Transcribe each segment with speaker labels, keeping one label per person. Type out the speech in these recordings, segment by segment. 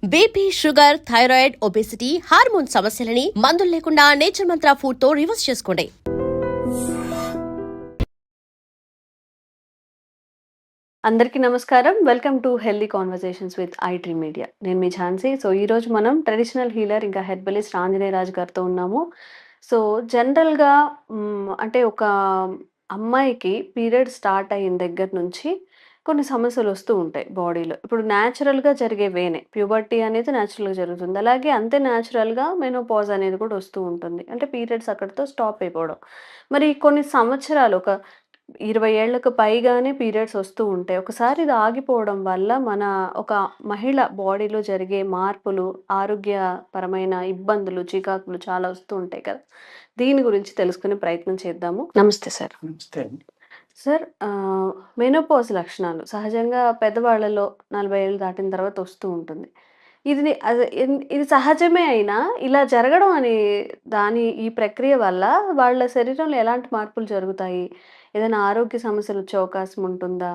Speaker 1: BP, sugar, thyroid, obesity, hormone సమస్యలని మందులు లేకుండా నేచర్ మంత్ర ఫుడ్ తో రివర్స్ చేసుకోండి.
Speaker 2: అందరికీ నమస్కారం. Welcome to healthy conversations with iDream media. నేను మీ ఝాన్సీ. సో ఈరోజు మనం ట్రెడిషనల్ హీలర్ ఇంకా హెర్బలిస్ట్ ఆంజనేయ రాజు గారితో ఉన్నాము. సో జనరల్గా అంటే ఒక అమ్మాయికి పీరియడ్ స్టార్ట్ అయిన దగ్గర నుంచి కొన్ని సమస్యలు వస్తూ ఉంటాయి బాడీలో. ఇప్పుడు న్యాచురల్గా జరిగే వేనే ప్యూబర్టీ అనేది న్యాచురల్గా జరుగుతుంది. అలాగే అంతే న్యాచురల్గా మెనోపాజ్ అనేది కూడా వస్తూ ఉంటుంది. అంటే పీరియడ్స్ అక్కడితో స్టాప్ అయిపోవడం. మరి కొన్ని సంవత్సరాలు ఒక 20 ఏళ్లకు పైగానే పీరియడ్స్ వస్తూ ఉంటాయి. ఒకసారి ఇది ఆగిపోవడం వల్ల ఒక మహిళ బాడీలో జరిగే మార్పులు, ఆరోగ్యపరమైన ఇబ్బందులు, చికాకులు చాలా వస్తూ ఉంటాయి కదా! దీని గురించి తెలుసుకునే ప్రయత్నం చేద్దాము. నమస్తే సార్.
Speaker 3: నమస్తే అండి.
Speaker 2: సార్ మెనోపాజ్ లక్షణాలు సహజంగా పెద్దవాళ్ళలో 40 ఏళ్ళు దాటిన తర్వాత వస్తూ ఉంటుంది. ఇది సహజమే అయినా ఇలా జరగడం ఈ ప్రక్రియ వల్ల వాళ్ళ శరీరంలో ఎలాంటి మార్పులు జరుగుతాయి? ఏదైనా ఆరోగ్య సమస్యలు వచ్చే అవకాశం ఉంటుందా?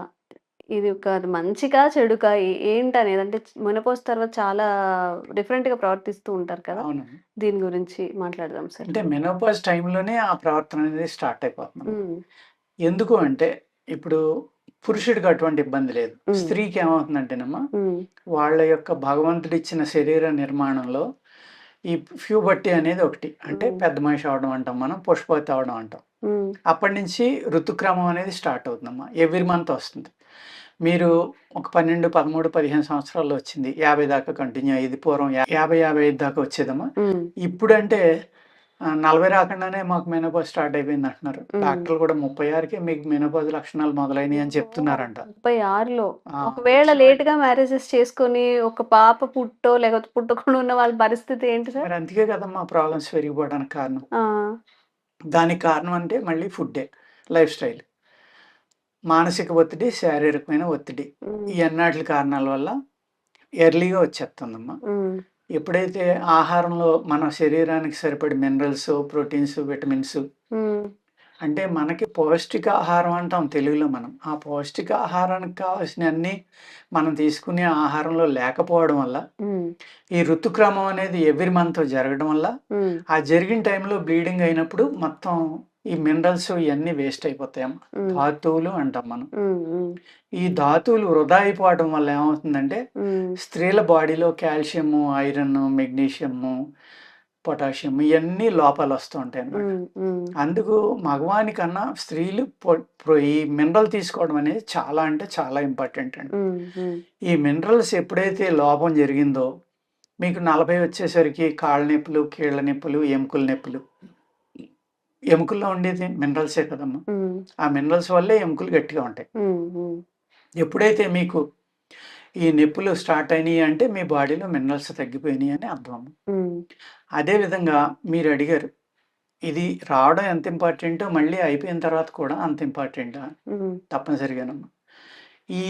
Speaker 2: అది మంచికా? చెడుకా? ఏంటనేది అంటే మెనోపాజ్ తర్వాత చాలా డిఫరెంట్‌గా ప్రవర్తిస్తూ ఉంటారు కదా!
Speaker 3: అవునండి.
Speaker 2: దీని గురించి మాట్లాడదాం సార్.
Speaker 3: అంటే మెనోపాజ్ టైంలోనే ఆ ప్రవర్తన అనేది స్టార్ట్ అయిపోతుంది.
Speaker 2: హ్మ్.
Speaker 3: ఎందుకు అంటే ఇప్పుడు పురుషుడికి అటువంటి ఇబ్బంది లేదు.
Speaker 2: హ్మ్.
Speaker 3: స్త్రీకి ఏమవుతుందంటేనమ్మా
Speaker 2: హ్మ్.
Speaker 3: వాళ్ళ యొక్క భగవంతుడిచ్చిన శరీర నిర్మాణంలో ఈ ప్యూబర్టీ అనేది ఒకటి. అంటే
Speaker 2: హ్మ్.
Speaker 3: పెద్ద మనిషి అవ్వడం అంటాం మనం. పుష్పవతి అవ్వడం అంటాం.
Speaker 2: హ్మ్.
Speaker 3: అప్పటి నుంచి ఋతుక్రమం అనేది స్టార్ట్ అవుతుందమ్మా. ఎవ్రీ మంత్ వస్తుంది. మీరు ఒక 12, 13, 15 సంవత్సరాల్లో వచ్చింది. 50 దాకా కంటిన్యూ అయ్యేది. పూర్వం 50, 55 దాకా వచ్చేదమ్మా.
Speaker 2: హ్మ్.
Speaker 3: ఇప్పుడంటే 40 రాకుండానే మాకు మెనోపాజ్ స్టార్ట్ అయిపోయింది అంటున్నారు.
Speaker 2: హ్మ్.
Speaker 3: డాక్టర్లు కూడా 36కే మీకు మెనోపాజ్ లక్షణాలు మొదలైనయి అని చెప్తున్నారంట.
Speaker 2: 36లో
Speaker 3: ఆ!
Speaker 2: ఒకవేళ లేట్‌గా మ్యారేజెస్ చేసుకొని ఒక పాప లేకపోతే పుట్టకుండా ఉన్న వాళ్ళ పరిస్థితి ఏంటి సార్?
Speaker 3: మరి అందుకే కదమ్మా ప్రాబ్లమ్స్ పెరిగిపోవడానికి కారణం.
Speaker 2: ఆ!
Speaker 3: దానికి కారణం అంటే మళ్ళీ ఫుడ్డే. Life style. మానసిక ఒత్తిడి, శారీరకమైన ఒత్తిడి.
Speaker 2: హ్మ్.
Speaker 3: ఈ అన్నాటిలి కారణాల వల్ల ఎర్లీగా వచ్చేస్తుందమ్మా.
Speaker 2: హ్మ్.
Speaker 3: ఎప్పుడైతే ఆహారంలో మన శరీరానికి సరిపడే మినరల్స్, ప్రోటీన్స్, విటమిన్స్
Speaker 2: హ్మ్.
Speaker 3: అంటే మనకి పౌష్టికాహారం అంటాం తెలుగులో మనం. ఆ పౌష్టికాహారానికి కావాల్సినయన్నీ మనం తీసుకునే ఆహారంలో లేకపోవడం వల్ల,
Speaker 2: హ్మ్.
Speaker 3: ఈ ఋతుక్రమం అనేది ఎవ్రీ మంత్ జరగడం వల్ల,
Speaker 2: హ్మ్.
Speaker 3: ఆ జరిగిన టైంలో బ్లీడింగ్ అయినప్పుడు మొత్తం ఈ మినరల్స్ ఇయన్నీ వేస్ట్ అయిపోతాయమ్మా.
Speaker 2: హ్మ్.
Speaker 3: ధాతువులు అంటాం మనం.
Speaker 2: హ్మ్. హ్మ్.
Speaker 3: ఈ ధాతువులు వృధా అయిపోవడం వల్ల ఏమవుతుందంటే,
Speaker 2: హ్మ్.
Speaker 3: స్త్రీల బాడీలో కాల్షియము, ఐరను, మెగ్నీషియము, పొటాషియం ఇయన్నీ లోపాలొస్తూ ఉంటాయన్నమాట.
Speaker 2: హ్మ్. హ్మ్.
Speaker 3: అందుకు మగవానికన్నా స్త్రీలు ఈ మినరల్ తీసుకోవడం అనేది చాలా అంటే చాలా ఇంపార్టెంట్ అండి.
Speaker 2: హ్మ్. హ్మ్.
Speaker 3: ఈ మినరల్స్ ఎప్పుడైతే లోపం జరిగిందో, మీకు 40 వచ్చేసరికి కాళ్ళ నొప్పులు, కీళ్ళ నొప్పులు, ఎముకల నొప్పులు. ఎముకల్లో ఉండేది మినరల్సే కదమ్మా!
Speaker 2: హ్మ్.
Speaker 3: ఆ మినరల్స్ వల్లే ఎముకలు గట్టిగా ఉంటాయి.
Speaker 2: హ్మ్. హ్మ్.
Speaker 3: ఎప్పుడైతే మీకు ఈ నొప్పులు స్టార్ట్ అయినాయి అంటే మీ బాడీలో మినరల్స్ తగ్గిపోయినాయి అని అర్థం.
Speaker 2: హ్మ్.
Speaker 3: అదే విధంగా మీరు అడిగారు. ఇది రావడం ఎంత ఇంపార్టెంటో మళ్ళీ అయిపోయిన తర్వాత కూడా అంత ఇంపార్టెంటా?
Speaker 2: హ్మ్.
Speaker 3: తప్పనిసరిగానమ్మా. ఈ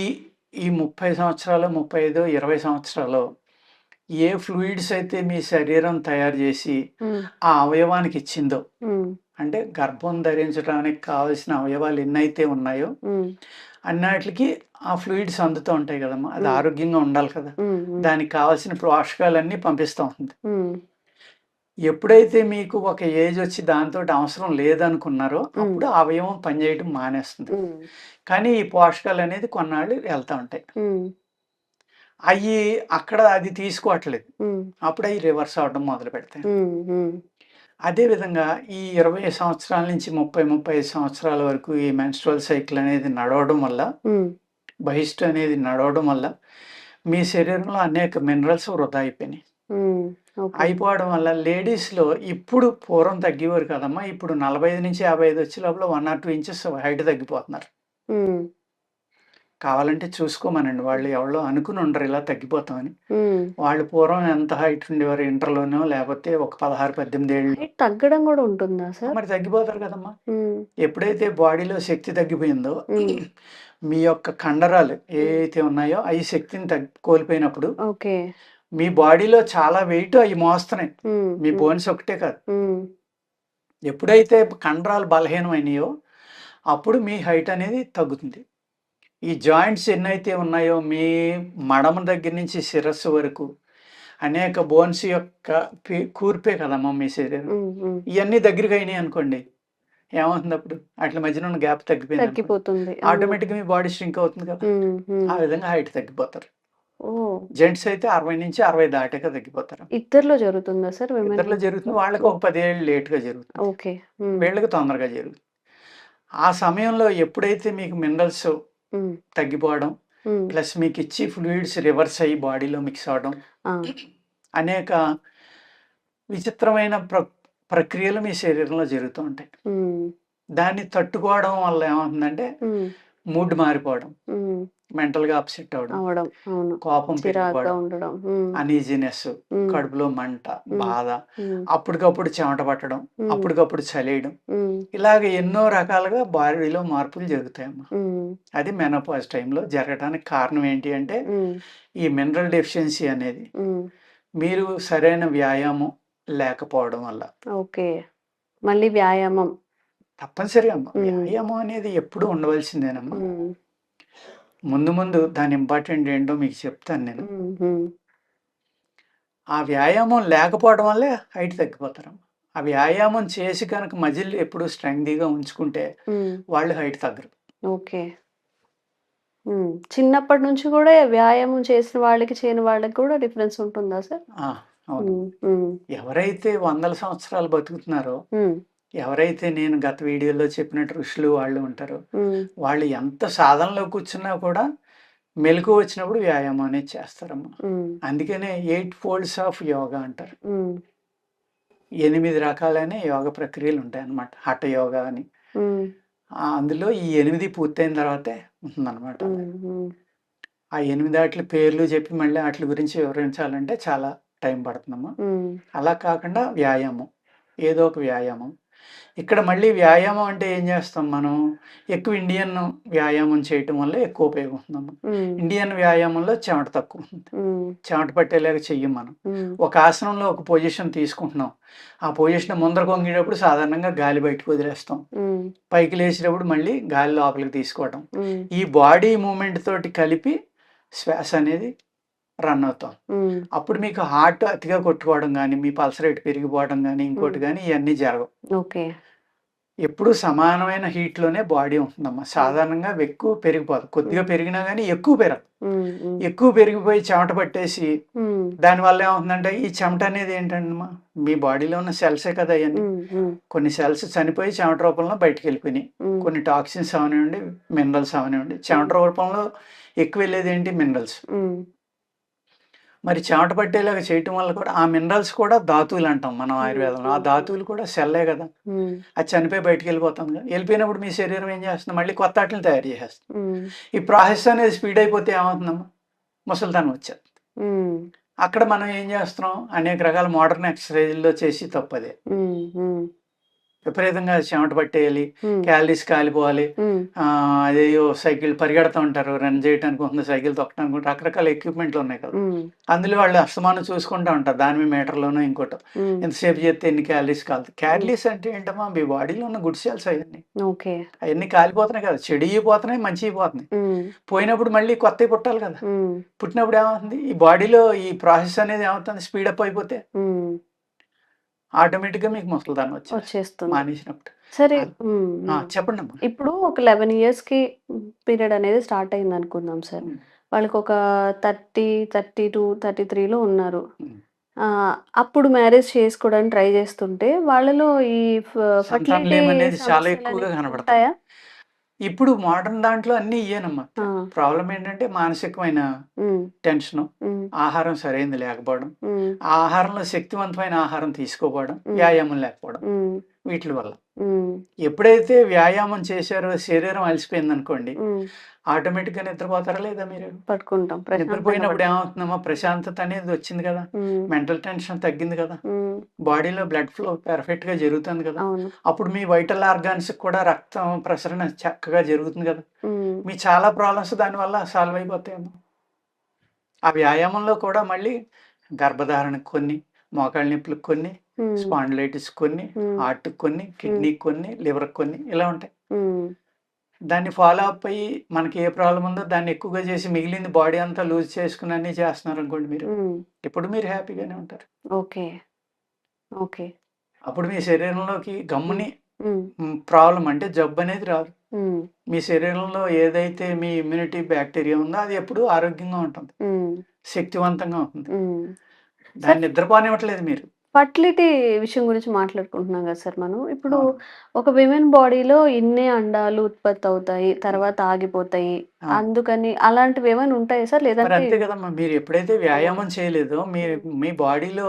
Speaker 3: ఈ 30 సంవత్సరాలో, 35, 20 సంవత్సరాలో ఏ ఫ్లూయిడ్స్ అయితే మీ శరీరం తయారు చేసి
Speaker 2: హ్మ్.
Speaker 3: ఆ అవయవానికి ఇచ్చిందో,
Speaker 2: హ్మ్.
Speaker 3: అంటే గర్భం ధరించడానికి కావాల్సిన అవయవాలు ఎన్నైతే ఉన్నాయో
Speaker 2: హ్మ్.
Speaker 3: అన్నాటికి ఆ ఫ్లూయిడ్స్ అందుతూ ఉంటాయి కదమ్మా! అది
Speaker 2: హ్మ్.
Speaker 3: ఆరోగ్యంగా ఉండాలి కదా!
Speaker 2: హ్మ్. హ్మ్.
Speaker 3: దానికి కావాల్సిన పోషకాలన్నీ పంపిస్తూ ఉంటుంది.
Speaker 2: హ్మ్.
Speaker 3: ఎప్పుడైతే మీకు ఒక ఏజ్ వచ్చి దాంతోటి అవసరం లేదనుకున్నారో,
Speaker 2: హ్మ్.
Speaker 3: అప్పుడు ఆ అవయవం పనిచేయడం మానేస్తుంది.
Speaker 2: హ్మ్.
Speaker 3: కానీ ఈ పోషకాలనేది కొన్నాళ్ళు వెళ్తా ఉంటాయి.
Speaker 2: హ్మ్.
Speaker 3: అయ్యి అక్కడ అది తీసుకోవట్లేదు.
Speaker 2: హ్మ్.
Speaker 3: అప్పుడు అయి రివర్స్ అవ్వడం మొదలుపెడతాయి.
Speaker 2: హ్మ్. హ్మ్.
Speaker 3: అదే విధంగా ఈ 20 సంవత్సరాల నుంచి 30, 35 సంవత్సరాల వరకు ఈ మెన్స్ట్రువల్ సైకిల్ అనేది నడవడం వల్ల,
Speaker 2: హ్మ్.
Speaker 3: బహిష్టు అనేది నడవడం వల్ల, మీ శరీరంలో అనేక మినరల్స్ వృధా అయిపోయినాయి.
Speaker 2: హ్మ్. ఓకే.
Speaker 3: అయిపోవడం వల్ల లేడీస్‌లో ఇప్పుడు పూర్వం తగ్గేవారు కాదమ్మా. ఇప్పుడు 45-55 వచ్చే లోపల 1 ఆర్ 2 ఇంచెస్ హైట్ తగ్గిపోతున్నారు.
Speaker 2: హ్మ్.
Speaker 3: కావాలంటే చూసుకోమనండి. వాళ్ళు ఎవళ్ళో అనుకుని ఉండరు ఇలా తగ్గిపోతామని.
Speaker 2: హ్మ్.
Speaker 3: వాళ్ళు పూర్వం ఎంత హైట్ ఉండేవారు ఇంటర్‌లోనో లేపోతే ఒక 16, 18 ఏళ్ళు.
Speaker 2: హైట్ తగ్గడం గూడా ఉంటుందా సార్?
Speaker 3: మరి తగ్గిపోతారు కదమ్మా!
Speaker 2: హ్మ్.
Speaker 3: ఎప్పుడైతే బాడీలో శక్తి తగ్గిపోయిందో
Speaker 2: హ్మ్.
Speaker 3: మీ యొక్క కండరాలు
Speaker 2: హ్మ్.
Speaker 3: ఏవైతే ఉన్నాయో అయి శక్తిని కోల్పోయినప్పుడు
Speaker 2: ఓకే.
Speaker 3: మీ బాడీలో చాలా వెయిట్ అయి మోస్తున్నాయి.
Speaker 2: హ్మ్.
Speaker 3: మీ
Speaker 2: హ్మ్.
Speaker 3: బోన్స్ ఒకటే కాదు.
Speaker 2: హ్మ్.
Speaker 3: ఎప్పుడైతే కండరాలు బలహీనమైనయో అప్పుడు మీ హైట్ అనేది తగ్గుతుంది. ఈ జాయింట్స్ ఎన్నైతే ఉన్నాయో మీ మడమ దగ్గర నుంచి శిరస్సు వరకు అనేక బోన్స్ యొక్క కూర్పే కదమ్మా మీ శరీరం. ఇవన్నీ దగ్గరికి అయినాయి అనుకోండి, ఏమవుతుంది అప్పుడు? అట్ల మధ్యన ఉన్న గ్యాప్ తగ్గిపోయింది అనుకోండి,
Speaker 2: తగ్గిపోతుంది.
Speaker 3: ఆటోమేటిక్గా మీ బాడీ స్ట్రింక్ అవుతుంది కదా. ఆ విధంగా హైట్ తగ్గిపోతారు.
Speaker 2: ఓహ్!
Speaker 3: జెంట్స్ అయితే 60-60 దాటాక తగ్గిపోతారు.
Speaker 2: ఇద్దరిలో జరుగుతుందా సార్?
Speaker 3: ఇద్దరిలో జరుగుతుంది. వాళ్ళకి ఒక 10 ఏళ్ళు లేట్‌గా జరుగుతుంది.
Speaker 2: ఓకే.
Speaker 3: వీళ్ళకి తొందరగా జరుగుతుంది. ఆ సమయంలో ఎప్పుడైతే మీకు మినరల్స్ తగ్గిపోవడం, ప్లస్ మీకు ఇచ్చి ఫ్లూయిడ్స్ రివర్స్ అయ్యి బాడీలో మిక్స్ అవ్వడం, అనేక విచిత్రమైన ప్రక్రియలు మీ శరీరంలో జరుగుతూ ఉంటాయి. దాన్ని తట్టుకోవడం వల్ల ఏమవుతుందంటే మూడ్ మారిపోవడం, మెంటల్‌గా అప్సెట్ అవ్వడం, కోపం పెరిగిపోవడం, అనీజీనెస్, కడుపులో మంట, బాధ, అప్పటికప్పుడు చెమట పట్టడం, అప్పటికప్పుడు చలేయడం, ఇలాగ ఎన్నో రకాలుగా బాడీలో మార్పులు జరుగుతాయమ్మా. అది మెనోపాజ్ టైంలో జరగడానికి కారణం ఏంటి అంటే ఈ మినరల్ డెఫిషియన్సీ అనేది మీరు సరైన వ్యాయామం లేకపోవడం వల్ల.
Speaker 2: ఓకే. మళ్ళీ వ్యాయామం
Speaker 3: తప్పనిసరిగా అమ్మా. వ్యాయామం అనేది ఎప్పుడు ఉండవలసిందేనమ్మా. ముందు ముందు దాని ఇంపార్టెంట్ ఏంటో మీకు చెప్తాను నేను. ఆ వ్యాయామం లేకపోవడం వల్లే హైట్ తగ్గిపోతారమ్మా. ఆ వ్యాయామం చేసి కనుక మజిల్ ఎప్పుడు స్ట్రెంగ్తీగా ఉంచుకుంటే వాళ్ళు హైట్ తగ్గరు.
Speaker 2: ఓకే. చిన్నప్పటి నుంచి కూడా వ్యాయామం చేసిన వాళ్ళకి చేయని వాళ్ళకి కూడా డిఫరెన్స్ ఉంటుందా సార్?
Speaker 3: అవును. ఎవరైతే వందల సంవత్సరాలు బతుకుతున్నారో, ఎవరైతే నేను గత వీడియోలో చెప్పినట్టు ఋషులు వాళ్ళు ఉంటారో, వాళ్ళు ఎంత సాధనలో కూర్చున్నా కూడా మెలకువ వచ్చినప్పుడు వ్యాయామం అనేది చేస్తారమ్మా. అందుకనే 8 ఫోల్డ్స్ ఆఫ్ యోగా అంటారు. 8 రకాలైన యోగ ప్రక్రియలు ఉంటాయి అన్నమాట. హఠ యోగా అని. అందులో ఈ 8 పూర్తయిన తర్వాతే ఉంటుందన్నమాట. ఆ 8 ఆటల పేర్లు చెప్పి మళ్ళీ వాటి గురించి వివరించాలంటే చాలా టైం పడుతుందమ్మా. అలా కాకుండా వ్యాయామం, ఏదో ఒక వ్యాయామం. ఇక్కడ మళ్ళీ వ్యాయామం అంటే ఏం చేస్తాం మనం? ఎక్కువ ఇండియన్ వ్యాయామం చేయటం వల్ల ఎక్కువ ఉపయోగం ఉంటుందమ్మా. ఇండియన్ వ్యాయామంలో చెమట తక్కువ ఉంటుంది. చెమట పట్టేలాగా చెయ్యం మనం. ఒక ఆసనంలో ఒక పొజిషన్ తీసుకుంటున్నాం, ఆ పొజిషన్ ముందర కొంగేటప్పుడు సాధారణంగా గాలి బయటకు వదిలేస్తాం, పైకి లేచేటప్పుడు మళ్ళీ గాలి లోపలికి తీసుకోవడం, ఈ బాడీ మూమెంట్ తోటి కలిపి శ్వాస అనేది రన్ అవుతాం. అప్పుడు మీకు హార్ట్ అతిగా కొట్టుకోవడం కానీ, మీ పల్స్ రేట్ పెరిగిపోవడం కానీ, ఇంకోటి కానీ ఇవన్నీ జరగవు.
Speaker 2: ఓకే.
Speaker 3: ఎప్పుడు సమానమైన హీట్లోనే బాడీ ఉంటుందమ్మా. సాధారణంగా ఎక్కువ పెరిగిపోదు, కొద్దిగా పెరిగినా కానీ ఎక్కువ పెరగదు. ఎక్కువ పెరిగిపోయి చెమట పట్టేసి దానివల్ల ఏమవుతుందంటే ఈ చెమట అనేది ఏంటంటమ్మా, మీ బాడీలో ఉన్న సెల్సే కదా అవన్నీ. కొన్ని సెల్స్ చనిపోయి చెమట రూపంలో బయటకు వెళ్ళిపోయినాయి. కొన్ని టాక్సిన్స్ అవనివ్వండి, మినరల్స్ అవనివ్వండి. చెమట రూపంలో ఎక్కువ వెళ్ళేది ఏంటి? మినరల్స్. మరి చెమట పట్టేలాగా చేయటం వల్ల కూడా ఆ మినరల్స్ కూడా ధాతువులు అంటాం మనం ఆయుర్వేదంలో. ఆ ధాతువులు కూడా సెల్లే కదా, అది చనిపోయి బయటకు వెళ్ళిపోతుంది కదా. వెళ్ళిపోయినప్పుడు మీ శరీరం ఏం చేస్తుంది? మళ్ళీ కొత్త వాటిని తయారు చేసేస్తుంది. ఈ ప్రాసెస్ అనేది స్పీడ్ అయిపోతే ఏమవుతుందమ్మా? ముసలితనం వచ్చేది. అక్కడ మనం ఏం చేస్తున్నాం? అనేక రకాల మోడర్న్ ఎక్సర్సైజుల్లో చేసి తప్పదే. విపరీతంగా చెమట పట్టేయాలి, క్యాలరీస్ కాలిపోవాలి, అదేయో సైకిల్ పరిగెడతా ఉంటారు, రన్ చేయడానికి ఉంటుంది, సైకిల్ తొక్కడానికి రకరకాల ఎక్విప్మెంట్లు ఉన్నాయి కదా. అందులో వాళ్ళు అస్తమానం చూసుకుంటూ ఉంటారు, దాని మీద మీటర్లోనో ఇంకోటో ఎంతసేపు చేస్తే ఎన్ని క్యాలరీస్ కాలుతాయి. క్యాలరీస్ అంటే ఏంటమ్మా? మీ బాడీలో ఉన్న గుడ్ సెల్స్ అవన్నీ. అవన్నీ కాలిపోతున్నాయి కదా, చెడిపోతున్నాయి, మంచి పోతున్నాయి. పోయినప్పుడు మళ్ళీ కొత్తవి పుట్టాలి కదా. పుట్టినప్పుడు ఏమవుతుంది? ఈ బాడీలో ఈ ప్రాసెస్ అనేది ఏమవుతుంది? స్పీడప్ అయిపోతే ఆటోమేటిక్గా మీకు ముసలితనం వచ్చేస్తుంది మానేసినప్పుడు.
Speaker 2: సరే.
Speaker 3: చెప్పండి అమ్మా.
Speaker 2: ఇప్పుడు ఒక 11 ఇయర్స్‌కి పీరియడ్ అనేది స్టార్ట్ అయింది అనుకుందాం సార్. వాళ్ళకి ఒక 30, 32, 33లో ఉన్నారు. అప్పుడు మ్యారేజ్ చేసుకోవడానికి ట్రై చేస్తుంటే వాళ్ళలో ఈ ఫర్టిలిటీ
Speaker 3: అనేది చాలా ఎక్కువగా కనబడతాయా? ఇప్పుడు మోడర్న్ దాంట్లో అన్ని ఇయ్యేనమ్మా. ప్రాబ్లం ఏంటంటే మానసికమైన టెన్షన్, ఆహారం సరైనది లేకపోవడం, ఆ ఆహారంలో శక్తివంతమైన ఆహారం తీసుకోపోవడం, వ్యాయామం లేకపోవడం, వీటి వల్ల. ఎప్పుడైతే వ్యాయామం చేశారో శరీరం అలసిపోయింది అనుకోండి, ఆటోమేటిక్ గా నిద్రపోతారా లేదా? మీరు
Speaker 2: పడుకుంటాం.
Speaker 3: నిద్రపోయినప్పుడు ఏమవుతుందమ్మా? ప్రశాంతత అనేది వచ్చింది కదా, మెంటల్ టెన్షన్ తగ్గింది కదా, బాడీలో బ్లడ్ ఫ్లో పర్ఫెక్ట్ గా జరుగుతుంది కదా. అప్పుడు మీ వైటల్ ఆర్గాన్స్ కూడా రక్తం ప్రసరణ చక్కగా జరుగుతుంది కదా. మీ చాలా ప్రాబ్లమ్స్ దానివల్ల సాల్వ్ అయిపోతాయేమో. ఆ వ్యాయామంలో కూడా మళ్ళీ గర్భధారణకు కొన్ని, మోకాళ్ళ నొప్పులకు కొన్ని, స్పాండిలైటిస్ కొన్ని, హార్ట్ కొన్ని, కిడ్నీ కొన్ని, లివర్ కొన్ని, ఇలా ఉంటాయి. దాన్ని ఫాలో అప్ అయ్యి మనకి ఏ ప్రాబ్లం ఉందో దాన్ని ఎక్కువగా చేసి మిగిలింది బాడీ అంతా లూజ్ చేసుకుని అన్నీ చేస్తున్నారు అనుకోండి మీరు, ఇప్పుడు మీరు హ్యాపీగానే ఉంటారు.
Speaker 2: ఓకే. ఓకే.
Speaker 3: అప్పుడు మీ శరీరంలోకి గమ్ముని
Speaker 2: హ్మ్.
Speaker 3: ప్రాబ్లం అంటే జబ్బు అనేది రాదు.
Speaker 2: హ్మ్.
Speaker 3: మీ శరీరంలో ఏదైతే మీ ఇమ్యూనిటీ బ్యాక్టీరియా ఉందో అది ఎప్పుడూ ఆరోగ్యంగా ఉంటుంది.
Speaker 2: హ్మ్.
Speaker 3: శక్తివంతంగా ఉంటుంది.
Speaker 2: హ్మ్. సార్
Speaker 3: దాన్ని నిద్రపోనివ్వట్లేదు మీరు.
Speaker 2: ఫర్టిలిటీ విషయం గురించి మాట్లాడుకుంటున్నాం కదా సార్ మనం. ఇప్పుడు
Speaker 3: అవును.
Speaker 2: ఒక విమెన్ బాడీలో ఇన్నే అండాలు ఉత్పత్తి అవుతాయి. తర్వాత ఆగిపోతాయి.
Speaker 3: అవును.
Speaker 2: అందుకని అలాంటివి ఏమైనా ఉంటాయా సార్?
Speaker 3: మరి
Speaker 2: లేదంటే
Speaker 3: అంతే కదమ్మా! మీరు ఎప్పుడైతే వ్యాయామం చేయలేదో మీ బాడీలో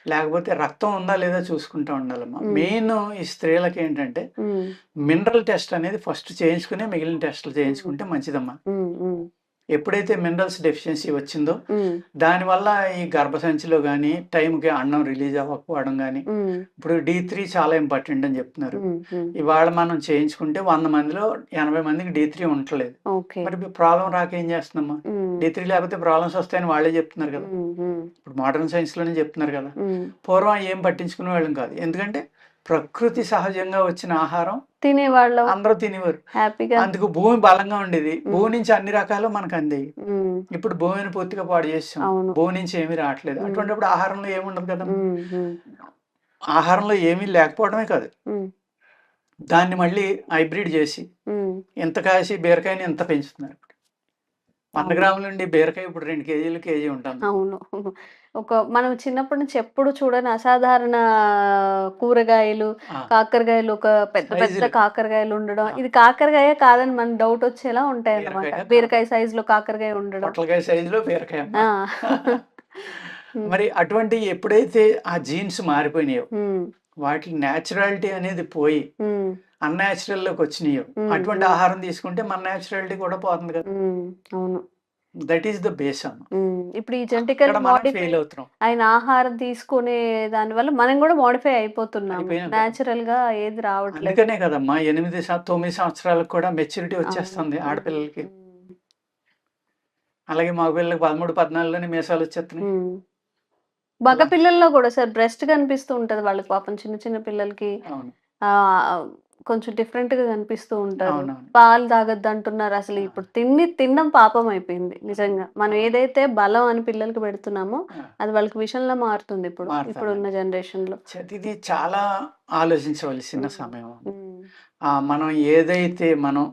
Speaker 3: లేకపోతే రక్తం ఉందా లేదా చూసుకుంటూ ఉండాలమ్మా.
Speaker 2: హ్మ్.
Speaker 3: మెయిన్ ఈ స్త్రీలకేంటంటే
Speaker 2: హ్మ్.
Speaker 3: మినరల్ టెస్ట్ అనేది ఫస్ట్ చేయించుకుని మిగిలిన టెస్టులు
Speaker 2: హ్మ్.
Speaker 3: చేయించుకుంటే మంచిదమ్మా.
Speaker 2: హ్మ్. హ్మ్.
Speaker 3: ఎప్పుడైతే మినరల్స్ డెఫిషియన్సీ వచ్చిందో
Speaker 2: హ్మ్.
Speaker 3: దానివల్ల ఈ గర్భసంచిలో గానీ, టైంకి అన్నం రిలీజ్ అవ్వకపోవడం గానీ,
Speaker 2: హ్మ్.
Speaker 3: ఇప్పుడు D3 చాలా ఇంపార్టెంట్ అని చెప్తున్నారు.
Speaker 2: హ్మ్. హ్మ్.
Speaker 3: ఇవాళ మనం చేయించుకుంటే 100 మందిలో 80 మందికి D3 ఉండట్లేదు.
Speaker 2: ఓకే.
Speaker 3: మరి ప్రాబ్లమ్ రాక ఏం చేస్తుందమ్మా?
Speaker 2: హ్మ్.
Speaker 3: D3 లేకపోతే ప్రాబ్లమ్స్ వస్తాయని వాళ్ళే చెప్తున్నారు కదా!
Speaker 2: హ్మ్. హ్మ్.
Speaker 3: ఇప్పుడు మోడర్న్ సైన్స్‌లోనే చెప్తున్నారు కదా!
Speaker 2: హ్మ్.
Speaker 3: పూర్వం ఏం పట్టించుకునేవాళ్ళం కాదు. ఎందుకంటే ప్రకృతి సహజంగా వచ్చిన ఆహారం
Speaker 2: తినేవాళ్ళం.
Speaker 3: అందరూ తినేవారు.
Speaker 2: హ్యాపీగా.
Speaker 3: అందుకు భూమి బలంగా ఉండేది. భూమి
Speaker 2: హ్మ్.
Speaker 3: నుంచి అన్ని రకాలు మనకు అందేయి.
Speaker 2: హ్మ్.
Speaker 3: ఇప్పుడు భూమిని పూర్తిగా పాడు చేసేసాం.
Speaker 2: అవును.
Speaker 3: భూమి నుంచి ఏమీ రావట్లేదు.
Speaker 2: హ్మ్.
Speaker 3: అటువంటిప్పుడు ఆహారంలో ఏముండదు కదమ్మా!
Speaker 2: హ్మ్. హ్మ్.
Speaker 3: ఆహారంలో ఏమీ లేకపోవడమే కాదు.
Speaker 2: హ్మ్.
Speaker 3: దాన్ని మళ్ళీ హైబ్రిడ్ చేసి
Speaker 2: హ్మ్.
Speaker 3: ఇంత కాసి బీరకాయని ఇంత పెంచుతున్నారు. 100
Speaker 2: అవును.
Speaker 3: గ్రాముల నుండి బీరకాయ ఇప్పుడు 2 కేజీలు, కేజీ ఉంటుంది.
Speaker 2: అవును. మనం చిన్నప్పటి నుంచి ఎప్పుడు చూడని అసాధారణ కూరగాయలు,
Speaker 3: ఆ!
Speaker 2: కాకరకాయలు ఒక పెద్ద పెద్ద
Speaker 3: సైజులు.
Speaker 2: కాకరకాయలు ఉండడం.
Speaker 3: ఆ!
Speaker 2: ఇది కాకరకాయే కాదని మనకు డౌట్ వచ్చేలా ఉంటాయన్నమాట.
Speaker 3: బీరకాయ కాదు.
Speaker 2: బీరకాయ సైజులో కాకరకాయ ఉండడం.
Speaker 3: పొట్లకాయ సైజులో బీరకాయమ్మ.
Speaker 2: ఆ! హ్మ్.
Speaker 3: మరి అటువంటియి ఎప్పుడైతే ఆ జీన్స్ మారిపోయినాయో,
Speaker 2: హ్మ్.
Speaker 3: వాటికి నేచురాలిటీ అనేది పోయి
Speaker 2: హ్మ్.
Speaker 3: అన్‌నేచురల్‌లోకొచ్చినియో,
Speaker 2: హ్మ్.
Speaker 3: అటువంటి
Speaker 2: హ్మ్.
Speaker 3: ఆహారం తీసుకుంటే మన నేచురాలిటీ కూడా పోతుంది కదా!
Speaker 2: హ్మ్. అవును.
Speaker 3: దట్ ఈస్ ద బేస్ అమ్మ.
Speaker 2: హ్మ్. ఇప్పుడు ఈ
Speaker 3: అక్కడ
Speaker 2: జెనెటికల్లీ
Speaker 3: మనం
Speaker 2: మోడిఫై
Speaker 3: ఫెయిల్ అవుతున్నాం.
Speaker 2: అయిన ఆహారం తీసుకునే దానివల్ల మనం గూడా మోడిఫై అయిపోతున్నాము.
Speaker 3: అయిపోయాం కదా!
Speaker 2: నేచురల్‌గా ఏది రావట్లేదు.
Speaker 3: అందుకనే కదమ్మా 9 సంవత్సరాలకు కూడా మెచ్యూరిటీ
Speaker 2: అవును.
Speaker 3: వచ్చేస్తుంది
Speaker 2: హ్మ్.
Speaker 3: ఆడపిల్లలకి.
Speaker 2: హ్మ్.
Speaker 3: అలాగే మగపిల్లలకి 13, 14లోనే మీసాలొచ్చేస్తున్నాయి.
Speaker 2: హ్మ్. మగ
Speaker 3: అలా
Speaker 2: పిల్లల్లో గూడా సార్ బ్రెస్ట్ కనిపిస్తూ ఉంటది వాళ్ళకి పాపం చిన్న చిన్న పిల్లలకి.
Speaker 3: అవును.
Speaker 2: ఆహ్, కొంచెం డిఫరెంట్‌గా కనిపిస్తూ ఉంటారు.
Speaker 3: అవునవును.
Speaker 2: పాలు తాగొద్దంటున్నారు. అసలు
Speaker 3: ఆ!
Speaker 2: ఇప్పుడు తినడం పాపం అయిపోయింది నిజంగా. మనం
Speaker 3: అవును.
Speaker 2: ఏదైతే బలం అని పిల్లలకి పెడుతున్నామో
Speaker 3: ఆ!
Speaker 2: అది వాళ్ళకి విషంలా మారుతుంది ఇప్పుడు. ఇప్పుడున్న
Speaker 3: మారుతుందండి.
Speaker 2: జనరేషన్‌లో.
Speaker 3: ఇది చాలా ఆలోచించవలసిన
Speaker 2: హ్మ్.
Speaker 3: సమయం.
Speaker 2: హ్మ్.
Speaker 3: మనం ఏదైతే మనం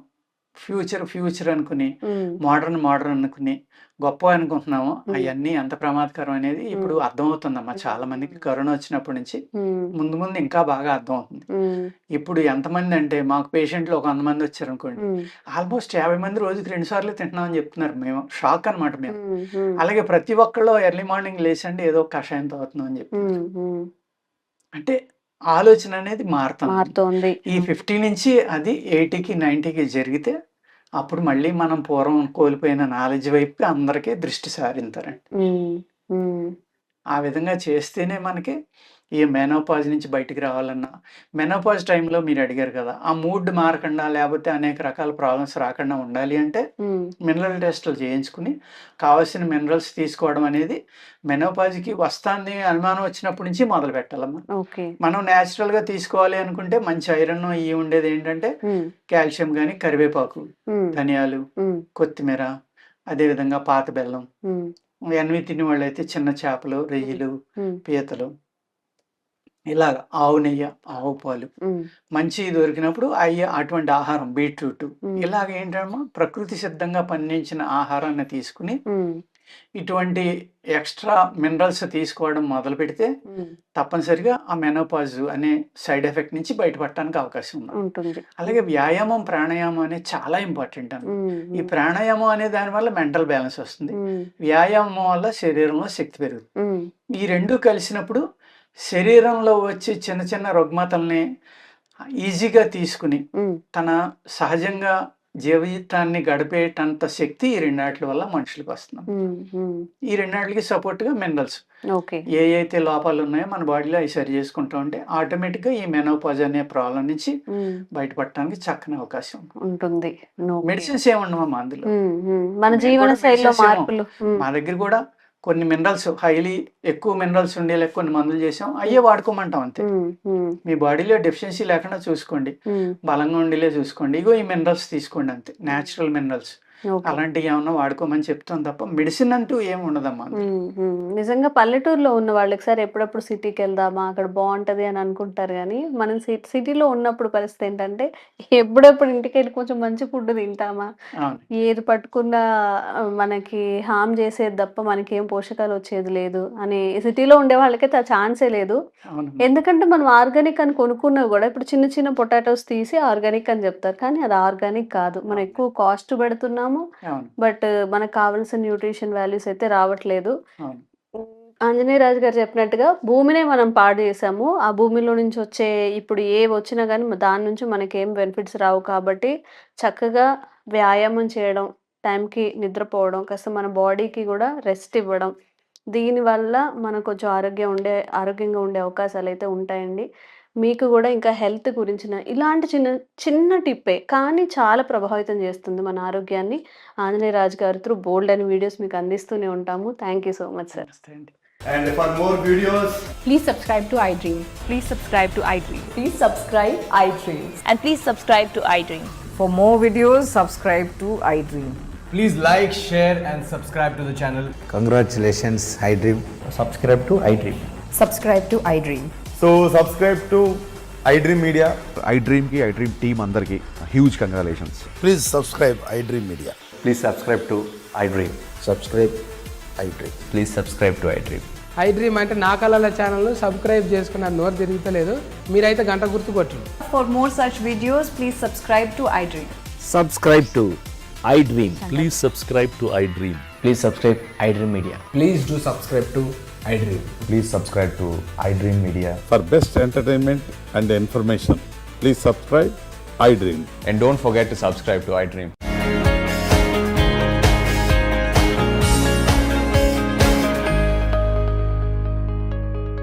Speaker 3: ఫ్యూచర్ అనుకుని,
Speaker 2: హ్మ్.
Speaker 3: మోడర్న్ అనుకుని, గొప్పవి అనుకుంటున్నామో
Speaker 2: హ్మ్.
Speaker 3: అయన్నీ ఎంత ప్రమాదకరం అనేది ఇప్పుడు
Speaker 2: హ్మ్.
Speaker 3: అర్థమవుతుందమ్మా
Speaker 2: హ్మ్.
Speaker 3: చాలా మందికి.
Speaker 2: హ్మ్.
Speaker 3: కరోనా వచ్చినప్పటి నుంచి
Speaker 2: హ్మ్.
Speaker 3: ముందు ముందు ఇంకా బాగా అర్థమవుతుంది.
Speaker 2: హ్మ్.
Speaker 3: ఇప్పుడు ఎంతమంది అంటే మాకు పేషెంట్లు ఒక 100 మంది వచ్చారనుకోండి.
Speaker 2: హ్మ్.
Speaker 3: ఆల్మోస్ట్ 50 మంది రోజుకి 2 సార్లు తింటున్నామని చెప్తున్నారు. మేము షాక్ అనమాట మేము.
Speaker 2: హ్మ్. హ్మ్.
Speaker 3: అలాగే ప్రతి ఒక్కళ్ళు ఎర్లీ మార్నింగ్ లేసండి ఏదో ఒక కషాయం తాగుతున్నాం అని చెప్తున్నారు.
Speaker 2: హ్మ్. హ్మ్.
Speaker 3: అంటే ఆలోచన అనేది మారుతుందమ్మ.
Speaker 2: మారుతోంది.
Speaker 3: ఈ
Speaker 2: అవును.
Speaker 3: 50 నుంచి అది 80కి, 90కి జరిగితే అప్పుడు మళ్ళీ మనం పూర్వం కోల్పోయిన నాలెడ్జ్ వైపుకి అందరికీ దృష్టి సారింతారండి.
Speaker 2: హ్మ్. హ్మ్.
Speaker 3: ఆ విధంగా చేస్తేనే మనకి ఈ మెనోపాజ్ నుంచి బయటికి రావాలన్నా, మెనోపాజ్ టైంలో మీరు అడిగారు కదా! ఆ మూడ్ మారకుండా లేపోతే అనేక రకాల ప్రాబ్లమ్స్ రాకుండా ఉండాలి అంటే
Speaker 2: హ్మ్.
Speaker 3: మినరల్ టెస్టులు చేయించుకుని, కావాల్సిన మినరల్స్ తీసుకోవడం అనేది మెనోపాజ్‌కి వస్తాంది అనుమానం వచ్చినప్పటి నుంచి మొదలుపెట్టాలమ్మ.
Speaker 2: ఓకే.
Speaker 3: మనం నేచురల్‌గా తీసుకోవాలి అనుకుంటే మంచి ఐరన్ ఇయి ఉండేదేంటంటే
Speaker 2: హ్మ్.
Speaker 3: కాల్షియం గాని, కరివేపాకు,
Speaker 2: హ్మ్.
Speaker 3: ధనియాలు,
Speaker 2: హ్మ్.
Speaker 3: కొత్తిమీర, అదేవిధంగా పాత బెల్లం.
Speaker 2: హ్మ్.
Speaker 3: ఇవన్నీ తినేవాళ్ళైతే చిన్న చేపలు,
Speaker 2: హ్మ్.
Speaker 3: రొయ్యలు,
Speaker 2: హ్మ్.
Speaker 3: పీతలు ఇలాగ ఆవు నెయ్య, ఆవు పాలు
Speaker 2: హ్మ్.
Speaker 3: మంచియి దొరికినప్పుడు అటువంటి ఆహారం బీట్రూటు
Speaker 2: హ్మ్.
Speaker 3: ఇలాగ ఏంటమ్మా ప్రకృతి సిద్ధంగా పండించిన ఆహారాన్ని తీసుకొని
Speaker 2: హ్మ్.
Speaker 3: ఇటువంటి ఎక్స్‌ట్రా మినరల్స్ తీసుకోవడం మొదలుపెడితే
Speaker 2: హ్మ్.
Speaker 3: తప్పనిసరిగా ఆ మెనోపాజ్ అనే సైడ్ ఎఫెక్ట్ నుంచి బయటపడటానికి అవకాశం ఉంది.
Speaker 2: ఉంటుంది.
Speaker 3: అలాగే వ్యాయామం, ప్రాణాయామం అనేది చాలా ఇంపార్టెంట్ అన్నమాట.
Speaker 2: హ్మ్.
Speaker 3: ఈ
Speaker 2: హ్మ్.
Speaker 3: ప్రాణాయామం అనే దాని వల్ల మెంటల్ బ్యాలెన్స్ వస్తుంది.
Speaker 2: హ్మ్.
Speaker 3: వ్యాయామం వల్ల శరీరంలో శక్తి పెరుగుతుంది.
Speaker 2: హ్మ్.
Speaker 3: ఈ 2 కలిసినప్పుడు శరీరంలో వచ్చే చిన్న చిన్న రుగ్మతల్ని ఈజీగా తీసుకొని
Speaker 2: హ్మ్.
Speaker 3: తన సహజంగా జీవితాన్ని గడిపేటంత శక్తి ఈ రెండాట్లి వల్ల మనుషులకొస్తుంది.
Speaker 2: హ్మ్. హ్మ్.
Speaker 3: ఈ రెండాట్లికి సపోర్ట్‌గా మినరల్స్.
Speaker 2: ఓకే.
Speaker 3: ఏ అయితే లోపాలున్నాయో మన బాడీలో అయి సరి చేసుకుంటూ ఉంటే ఆటోమేటిక్‌గా ఈ మెనోపాజ్ అనే ప్రాబ్లమ్ నుంచి
Speaker 2: హ్మ్.
Speaker 3: బయటపడటానికి చక్కని అవకాశం ఉంది.
Speaker 2: ఉంటుంది. ఓకే.
Speaker 3: మెడిసిన్స్ ఏముండవమ్మా అందులో.
Speaker 2: హ్మ్. హ్మ్. మన
Speaker 3: మేము
Speaker 2: జీవన
Speaker 3: కూడా
Speaker 2: శైలిలో
Speaker 3: మెడిసిన్స్ ఏమో
Speaker 2: మార్పులు. హ్మ్.
Speaker 3: మా దగ్గర కూడా కొన్ని మినరల్స్ ఎక్కువ మినరల్స్ ఉండేలా కొన్ని మందులు చేసాం, అయ్యే వాడుకోమంటాం అంతే. మీ బాడీలో డెఫిషియన్సీ లేకుండా చూసుకోండి, బలంగా ఉండేలే చూసుకోండి, ఇగో ఈ మినరల్స్ తీసుకోండి అంతే, న్యాచురల్ మినరల్స్. అలాంటివి ఏమన్నా వాడుకోమని చెప్తాం తప్ప మెడిసిన్ అంటూ ఏమి ఉండదమ్మా.
Speaker 2: నిజంగా పల్లెటూరులో ఉన్న వాళ్ళకి సార్ ఎప్పుడప్పుడు సిటీకి వెళ్దామా అక్కడ బాగుంటది అని అనుకుంటారు, కానీ మనం సిటీలో ఉన్నప్పుడు పరిస్థితి ఏంటంటే ఎప్పుడెప్పుడు ఇంటికి వెళ్ళి కొంచెం మంచి ఫుడ్ తింటామా,
Speaker 3: అవును.
Speaker 2: ఏది పట్టుకున్నా మనకి హామ్ చేసేది తప్ప మనకి ఏం పోషకాలు వచ్చేది లేదు అని సిటీలో ఉండే వాళ్ళకైతే ఆ ఛాన్సే లేదు.
Speaker 3: అవును.
Speaker 2: ఎందుకంటే మనం ఆర్గానిక్ అని కొనుక్కున్నా కూడా ఇప్పుడు చిన్న చిన్న పొటాటోస్ తీసి ఆర్గానిక్ అని చెప్తారు, కానీ అది ఆర్గానిక్ కాదు. మనం ఎక్కువ కాస్ట్ పెడుతున్నాము,
Speaker 3: అవును.
Speaker 2: బట్ మనకు కావాల్సిన న్యూట్రిషన్ వాల్యూస్ అయితే రావట్లేదు.
Speaker 3: అవును.
Speaker 2: ఆంజనేయ రాజు గారు చెప్పినట్టుగా భూమినే మనం పాడు చేసాము. ఆ భూమిలో నుంచి వచ్చే ఇప్పుడు ఏవి వచ్చినా కానీ దాని నుంచి మనకేం బెనిఫిట్స్ రావు. కాబట్టి చక్కగా వ్యాయామం చేయడం, టైంకి నిద్రపోవడం, కాస్త మన బాడీకి కూడా రెస్ట్ ఇవ్వడం, దీనివల్ల మనం కొంచెం ఆరోగ్యంగా ఉండే అవకాశాలు అయితే ఉంటాయండి. మీకు కూడా ఇంకా హెల్త్ గురించిన ఇలాంటి చిన్న చిన్న టిప్పే కానీ చాలా ప్రభావితం చేస్తుంది మన ఆరోగ్యాన్ని. ఆంజనేయ రాజు గారు త్రూ బోల్డ్ అని వీడియోస్ మీకు అందిస్తూనే ఉంటాము. Thank you so much sir.
Speaker 3: నమస్తే అండి.
Speaker 4: And for more videos,
Speaker 5: Please subscribe to iDream.
Speaker 6: Please subscribe to iDream.
Speaker 5: Please subscribe iDream.
Speaker 6: And please subscribe to iDream.
Speaker 5: For more videos, subscribe to iDream.
Speaker 4: please like, share, and subscribe to the channel.
Speaker 7: Congratulations, iDream.
Speaker 8: subscribe to iDream.
Speaker 5: Subscribe to iDream.
Speaker 4: So subscribe to iDream Media.
Speaker 9: iDream team andarki huge congratulations.
Speaker 7: Please subscribe iDream Media.
Speaker 8: Please subscribe to iDream.
Speaker 7: Subscribe iDream.
Speaker 8: Please subscribe to iDream.
Speaker 10: iDream అంటే నా కళల channel subscribe చేసుకున్న నోరు తిరుగుతలేదు, మీరైతే గంట గుర్తు కొట్టండి.
Speaker 5: For more such videos, please subscribe to iDream.
Speaker 8: Subscribe to iDream.
Speaker 11: Please subscribe to iDream.
Speaker 8: Please subscribe iDream Media.
Speaker 4: Please do subscribe to iDream.
Speaker 8: Please subscribe to iDream Media.
Speaker 9: For best entertainment and information, please subscribe iDream.
Speaker 8: And don't forget to subscribe to iDream.